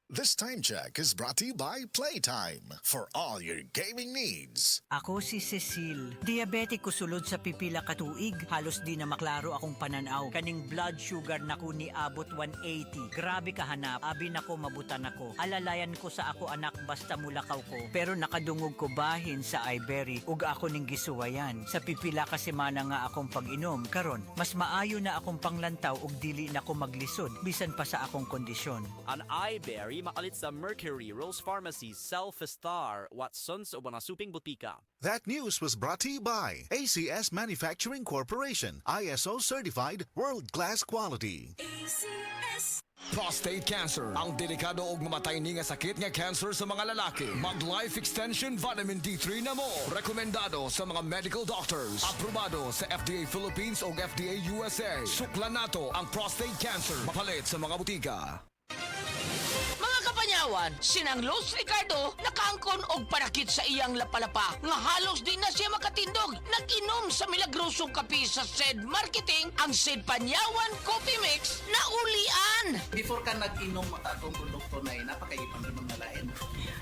This time check is brought to you by Playtime for all your gaming needs. Ako si Cecile. Diabetic ko sulod sa pipila katuig. Halos di na maklaro akong pananaw. Kaning blood sugar nako ni abot 180. Grabe kahanap. Abi nako mabutan ako. Alalayan ko sa ako anak basta mulakaw ko. Pero nakadungog ko bahin sa Ibery ug ako ning gisuwayan. Sa pipila ka semana nga akong pag-inom. Karon, mas maayo na akong panglantaw ug dili na ko maglisod bisan pa sa akong kondisyon. An Iberry makalit sa Mercury, Rose Pharmacy, Self-Star, Watsons o mga suping butika. That news was brought to you by ACS Manufacturing Corporation, ISO certified world-class quality. Prostate cancer, ang delikado ug mamatay ni nga sakit nga cancer sa mga lalaki. Mag Life Extension Vitamin D3 na mo. Rekomendado sa mga medical doctors. Aprobado sa FDA Philippines ug FDA USA. Suklan nato ang prostate cancer. Mapalit sa mga butika. Mga kapanyawan, sinang Los Ricardo nakaangkon og parakit sa iyang lapalapa nga halos di na siya makatindog. Nag-inom sa milagrosong kape sa SED Marketing ang SED Panyawan Coffee Mix na ulian. Before ka nag-inom atong produkto na napakaibang inom na lain.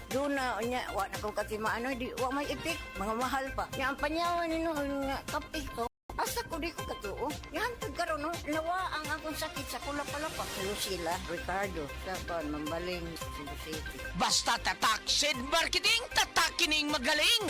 Doon na, nya, wa na ko kasi maano, di, wa may ipik, mga mahal pa. Nya, ang panyawan nino, nga, kape ko. Asa ko di ko katuo. Yantod karon no, nawa ang akong sakit sa kulap-palapa. Lucila, Ricardo, sa kon, Mambaling, Cebu City. Basta tatak SED Marketing, tatak kining magaling.